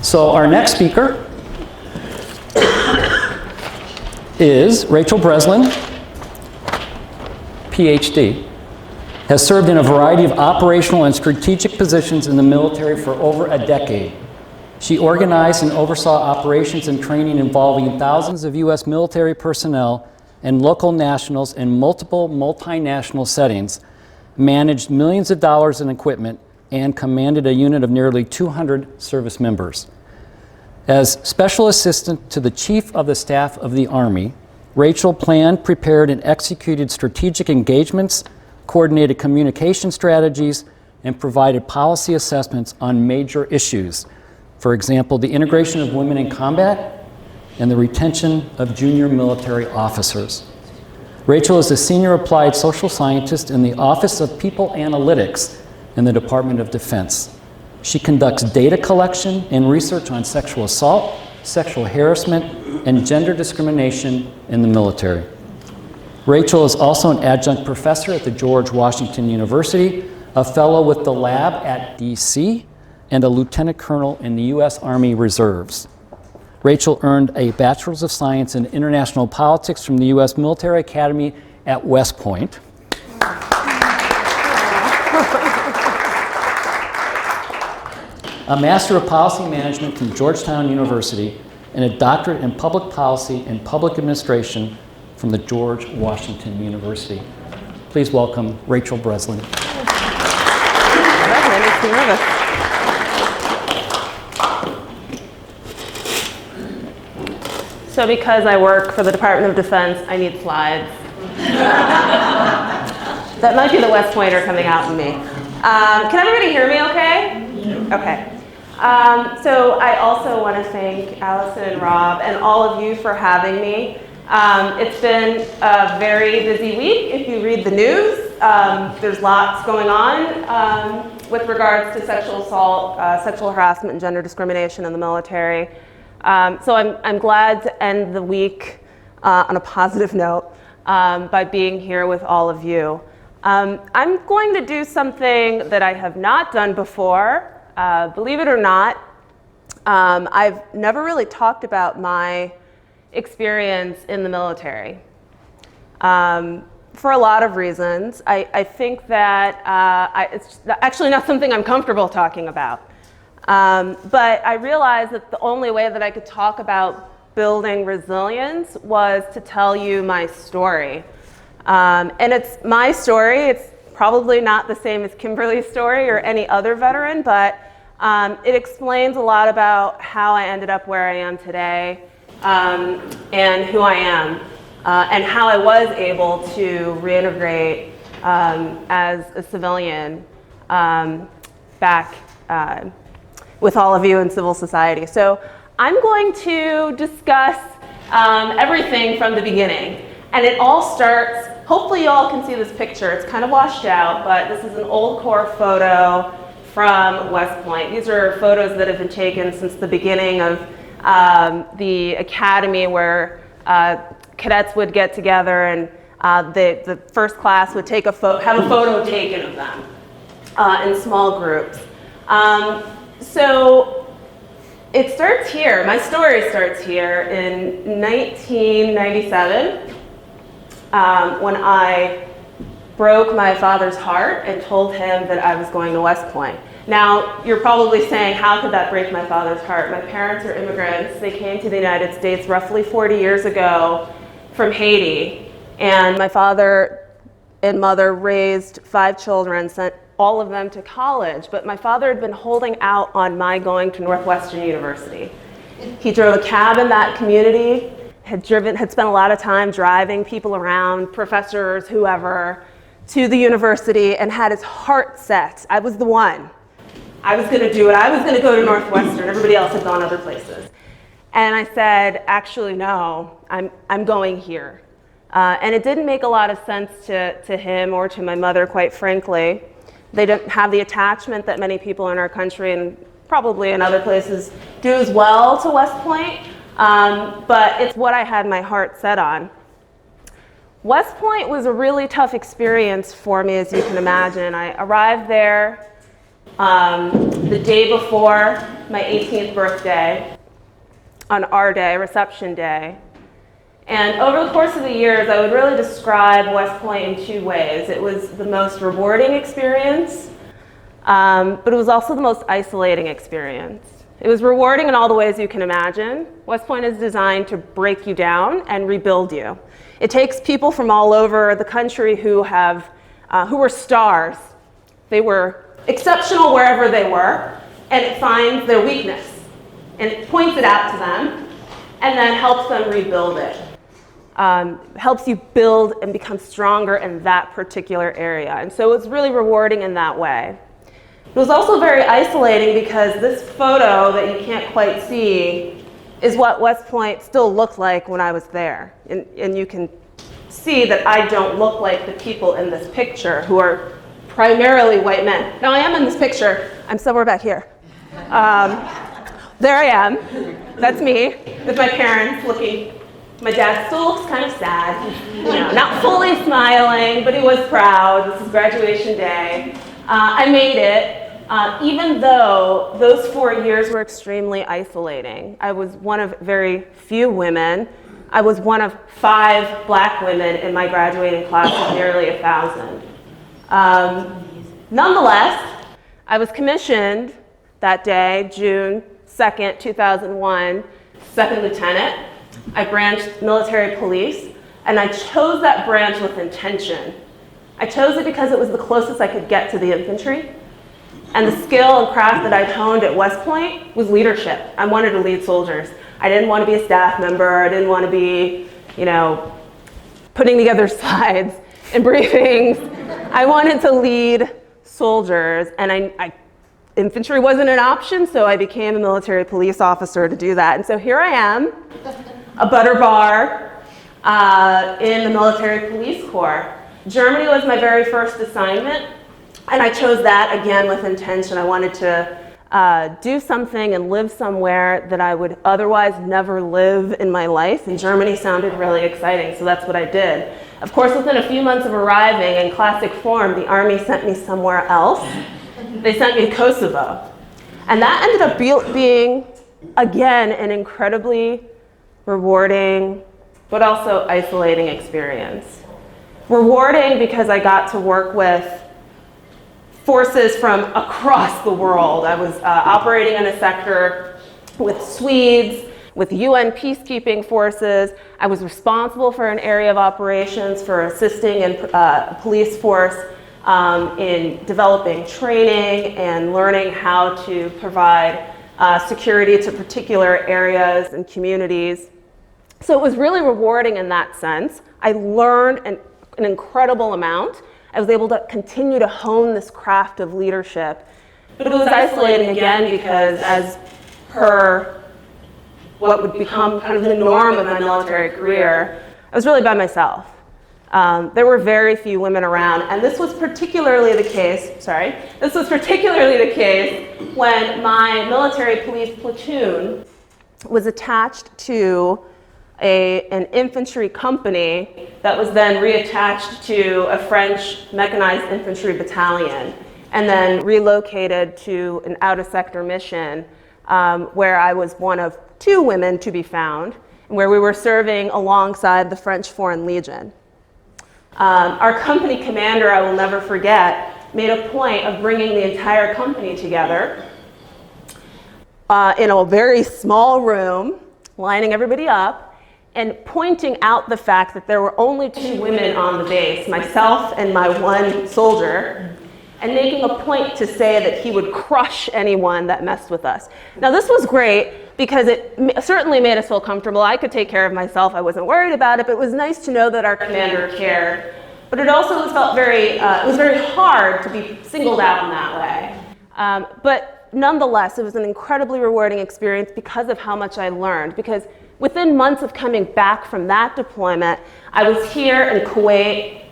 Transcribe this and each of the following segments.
So our next speaker is Rachel Breslin, PhD. Has served in a variety of operational and strategic positions in the military for over a decade. She organized and oversaw operations and training involving thousands of U.S. military personnel and local nationals in multiple multinational settings, managed millions of dollars in equipment, and commanded a unit of nearly 200 service members. As Special Assistant to the Chief of the Staff of the Army, Rachel planned, prepared, and executed strategic engagements, coordinated communication strategies, and provided policy assessments on major issues. For example, the integration of women in combat and the retention of junior military officers. Rachel is a senior applied social scientist in the Office of People Analytics in the Department of Defense. She conducts data collection and research on sexual assault, sexual harassment, and gender discrimination in the military. Rachel is also an adjunct professor at the George Washington University, a fellow with the lab at DC, and a lieutenant colonel in the U.S. Army Reserves. Rachel earned a Bachelor's of Science in International Politics from the U.S. Military Academy at West Point. A Master of Policy Management from Georgetown University, and a doctorate in Public Policy and Public Administration from the George Washington University. Please welcome Rachel Breslin. That makes me nervous. So because I work for the Department of Defense, I need slides. That might be the West Pointer coming out in me. Can everybody hear me okay? Okay. So I also want to thank Allison and Rob and all of you for having me. It's been a very busy week. If you read the news, there's lots going on with regards to sexual assault, sexual harassment, and gender discrimination in the military. So I'm glad to end the week on a positive note by being here with all of you. I'm going to do something that I have not done before. Believe it or not, I've never really talked about my experience in the military for a lot of reasons. I think that it's actually not something I'm comfortable talking about. But I realized that the only way that I could talk about building resilience was to tell you my story. And it's my story. It's probably not the same as Kimberly's story or any other veteran, but it explains a lot about how I ended up where I am today. And who I am, and how I was able to reintegrate as a civilian back with all of you in civil society. So I'm going to discuss everything from the beginning. And it all starts, hopefully you all can see this picture. It's kind of washed out, but this is an old Corps photo from West Point. These are photos that have been taken since the beginning of the academy, where cadets would get together and the first class would take have a photo taken of them in small groups. So it starts here. My story starts here in 1997 when I broke my father's heart and told him that I was going to West Point. Now, you're probably saying, how could that break my father's heart? My parents are immigrants. They came to the United States roughly 40 years ago from Haiti. And my father and mother raised 5 children, sent all of them to college. But my father had been holding out on my going to Northwestern University. He drove a cab in that community, had spent a lot of time driving people around, professors, whoever, to the university, and had his heart set. I was the one. I was going to do it. I was going to go to Northwestern. Everybody else had gone other places. And I said, actually, no, I'm going here. And it didn't make a lot of sense to him or to my mother, quite frankly. They didn't have the attachment that many people in our country and probably in other places do as well to West Point. But it's what I had my heart set on. West Point was a really tough experience for me, as you can imagine. I arrived there the day before my 18th birthday, on our day, reception day. And over the course of the years, I would really describe West Point in two ways. It was the most rewarding experience, but it was also the most isolating experience. It was rewarding in all the ways you can imagine. West Point is designed to break you down and rebuild you. It takes people from all over the country who were stars. They were exceptional wherever they were, and it finds their weakness, and it points it out to them, and then helps them rebuild it. Helps you build and become stronger in that particular area. And so it's really rewarding in that way. It was also very isolating because this photo that you can't quite see is what West Point still looked like when I was there. And you can see that I don't look like the people in this picture who are primarily white men. Now I am in this picture. I'm somewhere back here. There I am. That's me with my parents looking. My dad still looks kind of sad, not fully smiling, but he was proud. This is graduation day. I made it, even though those 4 years were extremely isolating. I was one of very few women. I was one of 5 black women in my graduating class of nearly 1,000. Nonetheless, I was commissioned that day, June 2nd, 2001, second lieutenant. I branched military police, and I chose that branch with intention. I chose it because it was the closest I could get to the infantry, and the skill and craft that I'd honed at West Point was leadership. I wanted to lead soldiers. I didn't want to be a staff member. I didn't want to be, putting together slides and briefings. I wanted to lead soldiers, and infantry wasn't an option, so I became a military police officer to do that. And so here I am, a butter bar in the military police corps. Germany was my very first assignment, and I chose that again with intention. I wanted to do something and live somewhere that I would otherwise never live in my life, and Germany sounded really exciting, so that's what I did. Of course, within a few months of arriving, in classic form, the Army sent me somewhere else. They sent me to Kosovo. And that ended up being, again, an incredibly rewarding, but also isolating experience. Rewarding because I got to work with forces from across the world. I was operating in a sector with Swedes, with UN peacekeeping forces. I was responsible for an area of operations for assisting a police force in developing training and learning how to provide security to particular areas and communities. So it was really rewarding in that sense. I learned an incredible amount. I was able to continue to hone this craft of leadership. But it was isolating again because as per what would become kind of the norm of my military career, I was really by myself. There were very few women around, and this was particularly the case, when my military police platoon was attached to an infantry company that was then reattached to a French mechanized infantry battalion, and then relocated to an out-of-sector mission where I was one of 2 women to be found, and where we were serving alongside the French Foreign Legion. Our company commander, I will never forget, made a point of bringing the entire company together in a very small room, lining everybody up, and pointing out the fact that there were only 2 women on the base, myself and my 1 soldier, and making a point to say that he would crush anyone that messed with us. Now this was great because it certainly made us feel comfortable. I could take care of myself. I wasn't worried about it, but it was nice to know that our commander cared. But it also felt it was very hard to be singled out in that way. But nonetheless, it was an incredibly rewarding experience because of how much I learned. Because within months of coming back from that deployment, I was here in Kuwait,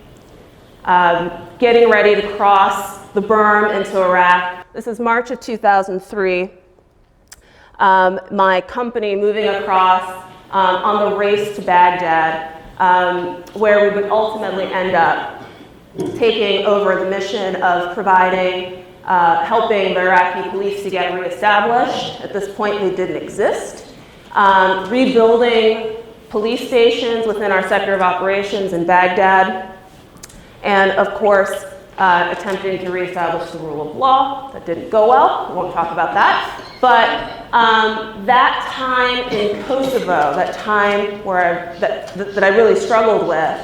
getting ready to cross the berm into Iraq. This is March of 2003. My company moving across on the race to Baghdad, where we would ultimately end up taking over the mission of providing helping the Iraqi police to get reestablished. At this point, they didn't exist. Rebuilding police stations within our sector of operations in Baghdad. And of course, attempting to reestablish the rule of law. That didn't go well. We won't talk about that. But that time in Kosovo, that time where that I really struggled with,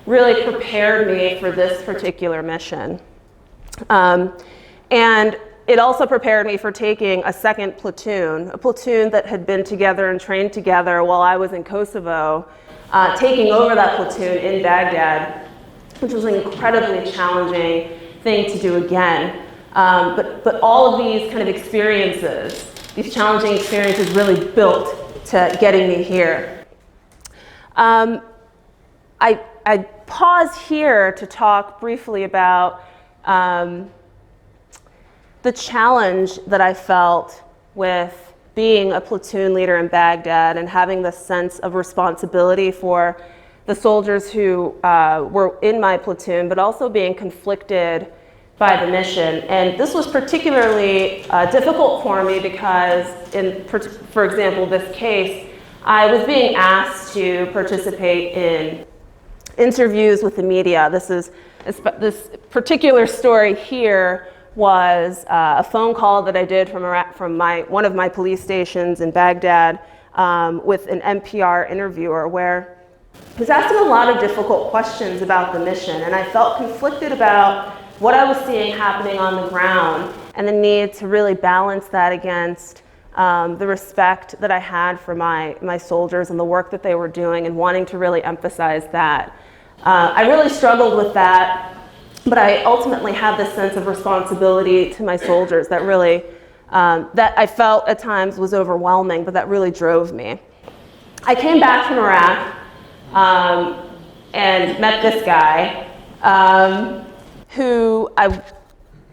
really prepared me for this particular mission. And it also prepared me for taking a second platoon, a platoon that had been together and trained together while I was in Kosovo, taking over that platoon in Baghdad, which was an incredibly challenging thing to do again. But all of these kind of experiences, these challenging experiences really built to getting me here. I pause here to talk briefly about the challenge that I felt with being a platoon leader in Baghdad and having the sense of responsibility for the soldiers who were in my platoon, but also being conflicted by the mission. And this was particularly difficult for me because for example, this case, I was being asked to participate in interviews with the media. This particular story here was a phone call that I did from one of my police stations in Baghdad with an NPR interviewer where he was asking a lot of difficult questions about the mission, and I felt conflicted about what I was seeing happening on the ground and the need to really balance that against the respect that I had for my soldiers and the work that they were doing and wanting to really emphasize that. I really struggled with that. But I ultimately had this sense of responsibility to my soldiers that really, that I felt at times was overwhelming, but that really drove me. I came back from Iraq and met this guy who I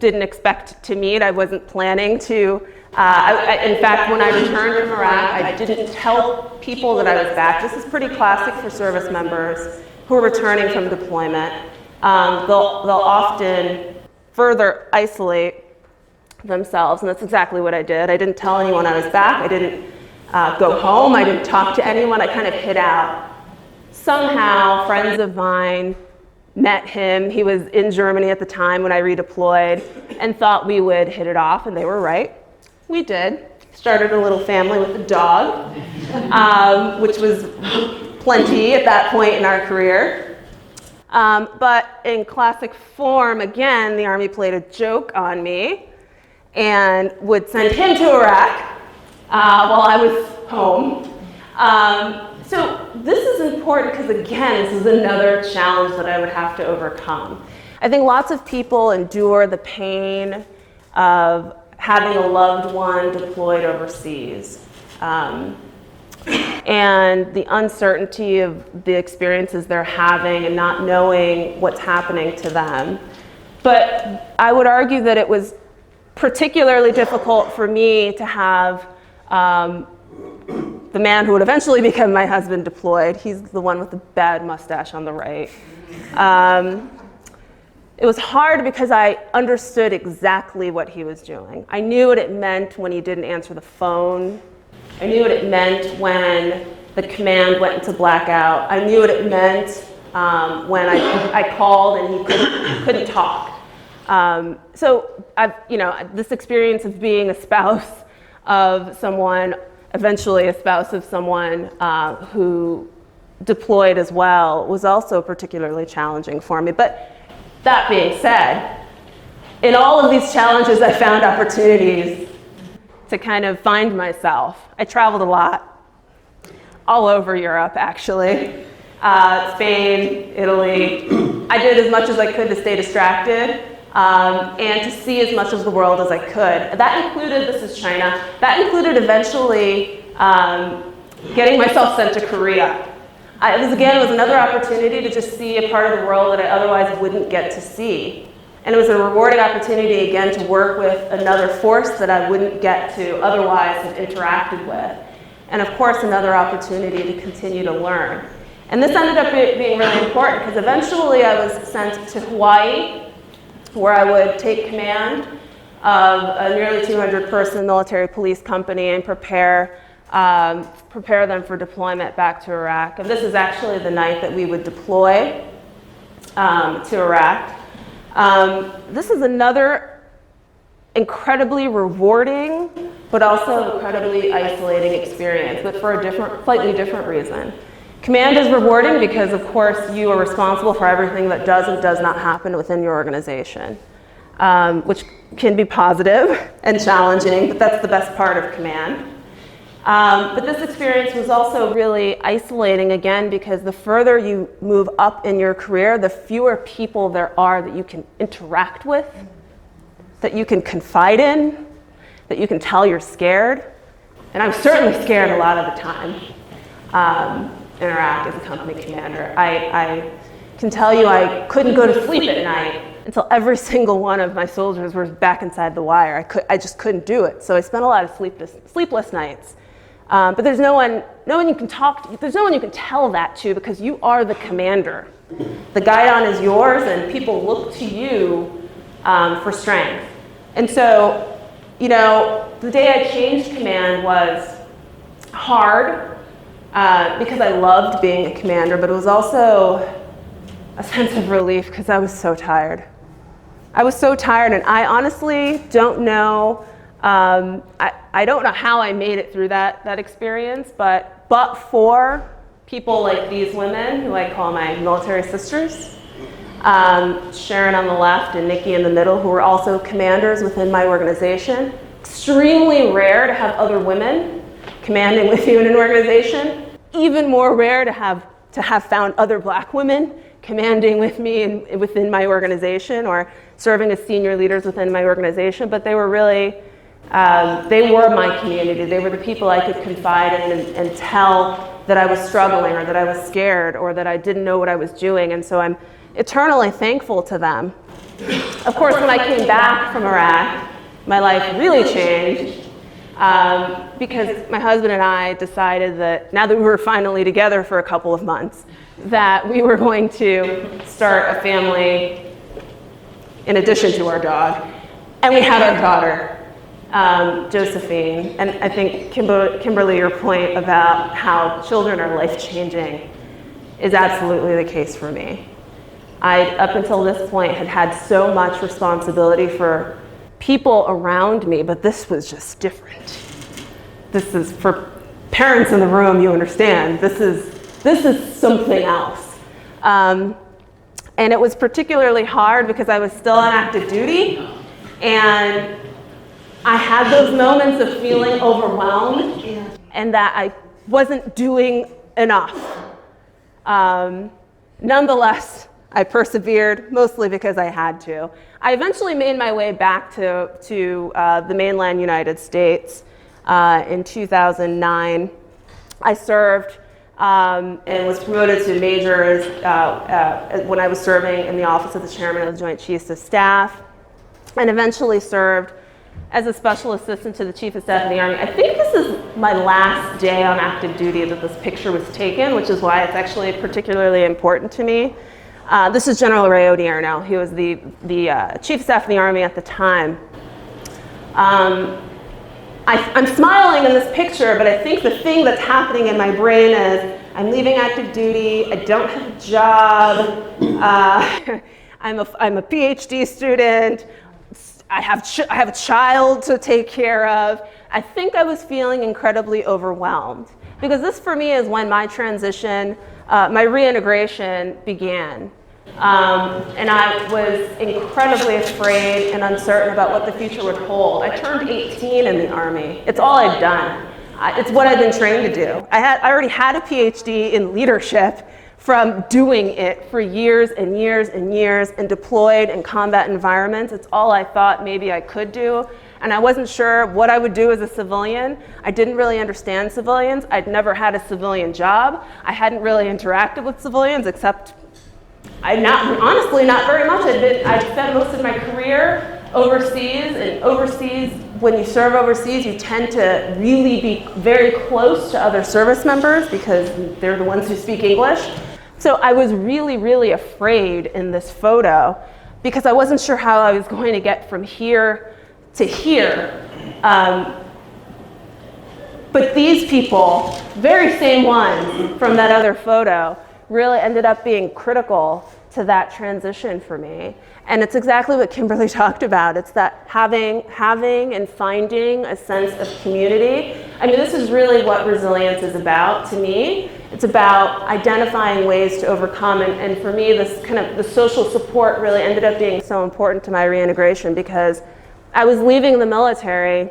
didn't expect to meet. I wasn't planning to. In fact, when I returned from Iraq, I didn't tell people that I was back. This is pretty classic for service members who are returning from deployment. They'll often further isolate themselves, and that's exactly what I did. I didn't tell anyone I was back. I didn't go home. I didn't talk to anyone. I kind of hid out. Somehow, friends of mine met him. He was in Germany at the time when I redeployed and thought we would hit it off, and they were right. We did. Started a little family with a dog, which was plenty at that point in our career. But in classic form, again, the Army played a joke on me and would send him to Iraq while I was home. So this is important because, again, this is another challenge that I would have to overcome. I think lots of people endure the pain of having a loved one deployed overseas. And the uncertainty of the experiences they're having and not knowing what's happening to them. But I would argue that it was particularly difficult for me to have the man who would eventually become my husband deployed. He's the one with the bad mustache on the right. It was hard because I understood exactly what he was doing. I knew what it meant when he didn't answer the phone. I knew what it meant when the command went into blackout. I knew what it meant when I called and he couldn't talk. So this experience of being a spouse of someone, eventually a spouse of someone who deployed as well, was also particularly challenging for me. But that being said, in all of these challenges, I found opportunities to kind of find myself. I traveled a lot, all over Europe actually, Spain, Italy. I did as much as I could to stay distracted and to see as much of the world as I could. That included, this is China, that included eventually getting myself sent to Korea. It was another opportunity to just see a part of the world that I otherwise wouldn't get to see. And it was a rewarding opportunity, again, to work with another force that I wouldn't get to otherwise have interacted with. And of course, another opportunity to continue to learn. And this ended up being really important because eventually I was sent to Hawaii, where I would take command of a nearly 200-person military police company and prepare them for deployment back to Iraq. And this is actually the night that we would deploy to Iraq. This is another incredibly rewarding, but also incredibly isolating experience, but for a slightly different reason. Command is rewarding because, of course, you are responsible for everything that does and does not happen within your organization, which can be positive and challenging, but that's the best part of command. But this experience was also really isolating, again, because the further you move up in your career, the fewer people there are that you can interact with, that you can confide in, that you can tell you're scared. And I'm certainly scared a lot of the time in Iraq as a company commander. I can tell you I couldn't go to sleep at night until every single one of my soldiers was back inside the wire. I just couldn't do it. So I spent a lot of sleepless nights. But there's no one you can talk to, there's no one you can tell that to, because you are the commander. The guidon is yours, and people look to you for strength. And so, you know, the day I changed command was hard because I loved being a commander, but it was also a sense of relief because I was so tired. I was so tired, and I honestly don't know. I don't know how I made it through that experience, but for people like these women, who I call my military sisters, Sharon on the left and Nikki in the middle, who were also commanders within my organization. Extremely rare to have other women commanding with you in an organization. Even more rare to have found other Black women commanding with me within my organization or serving as senior leaders within my organization. But they were really, they were my community. They were the people I could confide in and tell that I was struggling or that I was scared or that I didn't know what I was doing. And so I'm eternally thankful to them. Of course, when I came back from Iraq, my life really changed because my husband and I decided that now that we were finally together for a couple of months, that we were going to start a family in addition to our dog. And we had our daughter, Josephine. And I think, Kimberly, your point about how children are life-changing is absolutely the case for me. I, up until this point, had had so much responsibility for people around me, but this was just different. This is, for parents in the room, you understand, this is something else. And it was particularly hard because I was still on active duty, and I had those moments of feeling overwhelmed and that I wasn't doing enough. Nonetheless, I persevered, mostly because I had to. I eventually made my way back to the mainland United States in 2009. I served and was promoted to major when I was serving in the office of the chairman of the Joint Chiefs of Staff, and eventually served as a special assistant to the Chief of Staff of the Army. I think this is my last day on active duty that this picture was taken, which is why it's actually particularly important to me. This is General Ray Odierno. He was the Chief of Staff of the Army at the time. I'm smiling in this picture, but I think the thing that's happening in my brain is I'm leaving active duty, I don't have a job, I'm a PhD student, I have a child to take care of. I think I was feeling incredibly overwhelmed because this for me is when my transition, my reintegration began. And I was incredibly afraid and uncertain about what the future would hold. I turned 18 in the Army. It's all I've done. It's what I've been trained to do. I already had a PhD in leadership from doing it for years and years and years in deployed and combat environments. It's all I thought maybe I could do. And I wasn't sure what I would do as a civilian. I didn't really understand civilians. I'd never had a civilian job. I hadn't really interacted with civilians except honestly, not very much. I'd spent most of my career overseas, and overseas, when you serve overseas, you tend to really be very close to other service members because they're the ones who speak English. So I was really, really afraid in this photo because I wasn't sure how I was going to get from here to here. But these people, very same ones from that other photo, really ended up being critical to that transition for me. And it's exactly what Kimberly talked about. It's that having and finding a sense of community. I mean, this is really what resilience is about to me. It's about identifying ways to overcome. And for me, this kind of the social support really ended up being so important to my reintegration, because I was leaving the military,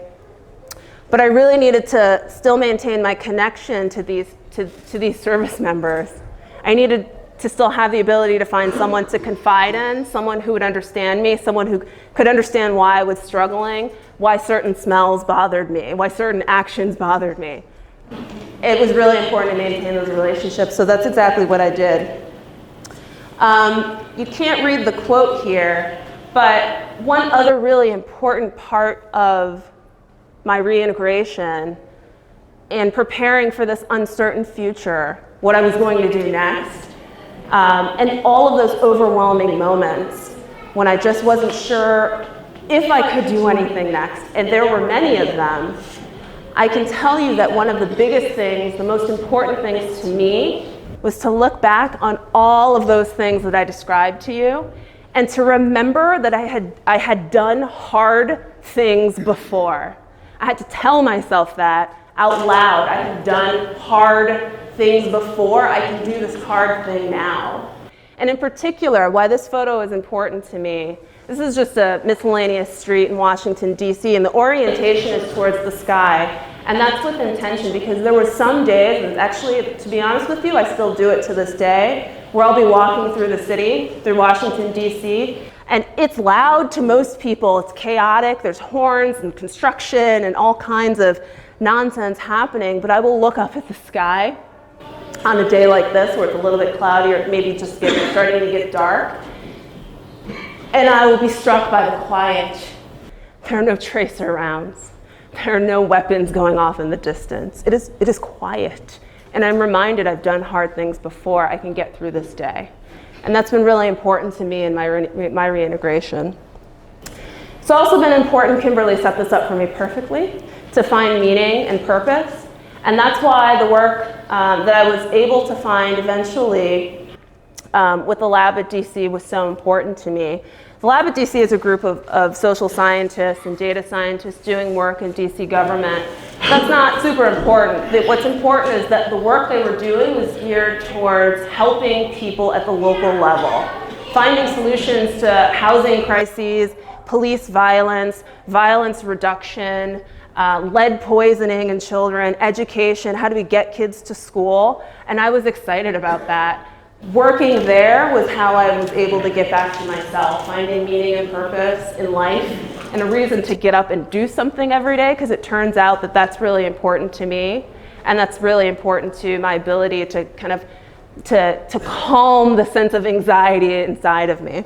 but I really needed to still maintain my connection to these service members. I needed to still have the ability to find someone to confide in, someone who would understand me, someone who could understand why I was struggling, why certain smells bothered me, why certain actions bothered me. It was really important to maintain those relationships, so that's exactly what I did. You can't read the quote here, but one other really important part of my reintegration and preparing for this uncertain future, what I was going to do next, and all of those overwhelming moments when I just wasn't sure if I could do anything next, and there were many of them, I can tell you that one of the biggest things, the most important things to me, was to look back on all of those things that I described to you, and to remember that I had done hard things before. I had to tell myself that out loud. I had done hard things before. I can do this hard thing now. And in particular, why this photo is important to me, this is just a miscellaneous street in Washington, D.C., and the orientation is towards the sky. And that's with intention, because there were some days, and actually, to be honest with you, I still do it to this day, where I'll be walking through the city, through Washington, D.C., and it's loud to most people. It's chaotic. There's horns and construction and all kinds of nonsense happening, but I will look up at the sky on a day like this, where it's a little bit cloudy or maybe just starting to get dark, and I will be struck by the quiet. There are no tracer rounds. There are no weapons going off in the distance. It is quiet. And I'm reminded I've done hard things before. I can get through this day. And that's been really important to me in my reintegration. It's also been important, Kimberly set this up for me perfectly, to find meaning and purpose. And that's why the work that I was able to find eventually with the lab at DC was so important to me. The lab at DC is a group of social scientists and data scientists doing work in DC government. That's not super important. What's important is that the work they were doing was geared towards helping people at the local level, finding solutions to housing crises, police violence, violence reduction, lead poisoning in children, education, how do we get kids to school? And I was excited about that. Working there was how I was able to get back to myself, finding meaning and purpose in life, and a reason to get up and do something every day, because it turns out that that's really important to me, and that's really important to my ability to kind of to calm the sense of anxiety inside of me.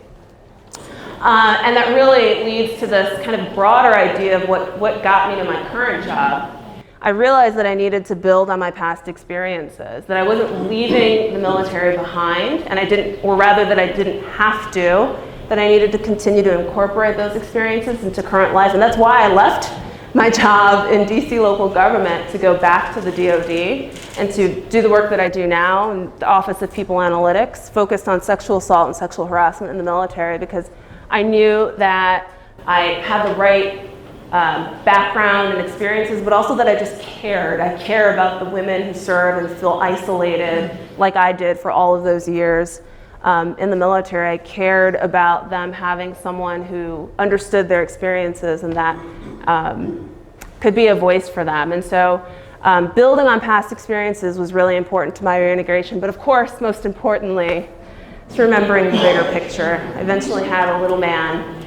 And that really leads to this kind of broader idea of what got me to my current job. I realized that I needed to build on my past experiences, that I wasn't leaving the military behind, and that I didn't have to, that I needed to continue to incorporate those experiences into current life. And that's why I left my job in DC local government to go back to the DoD and to do the work that I do now in the Office of People Analytics, focused on sexual assault and sexual harassment in the military, because I knew that I had the right background and experiences, but also that I just cared. I care about the women who serve and feel isolated like I did for all of those years in the military. I cared about them having someone who understood their experiences and that could be a voice for them. And so building on past experiences was really important to my reintegration, but of course, most importantly, it's remembering the bigger picture. I eventually had a little man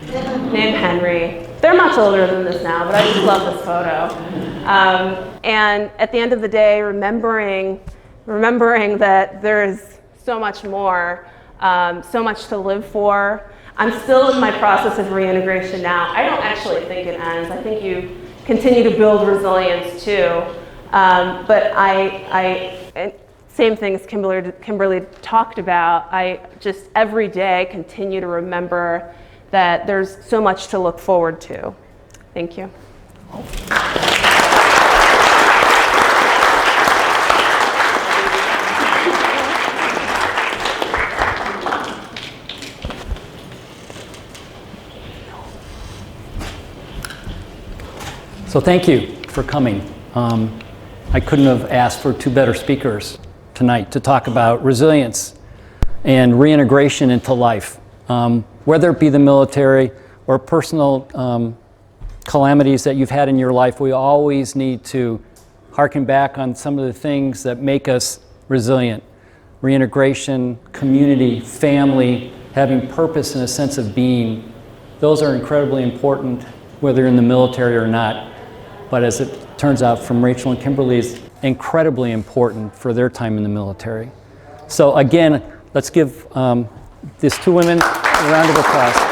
named Henry. They're much older than this now, but I just love this photo. And at the end of the day, remembering that there is so much more, so much to live for. I'm still in my process of reintegration now. I don't actually think it ends. I think you continue to build resilience too. But same things Kimberly talked about, I just every day continue to remember that there's so much to look forward to. Thank you. So thank you for coming. I couldn't have asked for two better speakers tonight to talk about resilience and reintegration into life. Whether it be the military or personal calamities that you've had in your life, we always need to harken back on some of the things that make us resilient. Reintegration, community, family, having purpose and a sense of being. Those are incredibly important, whether you're in the military or not. But as it turns out from Rachel and Kimberly's, incredibly important for their time in the military. So again, let's give these two women a round of applause.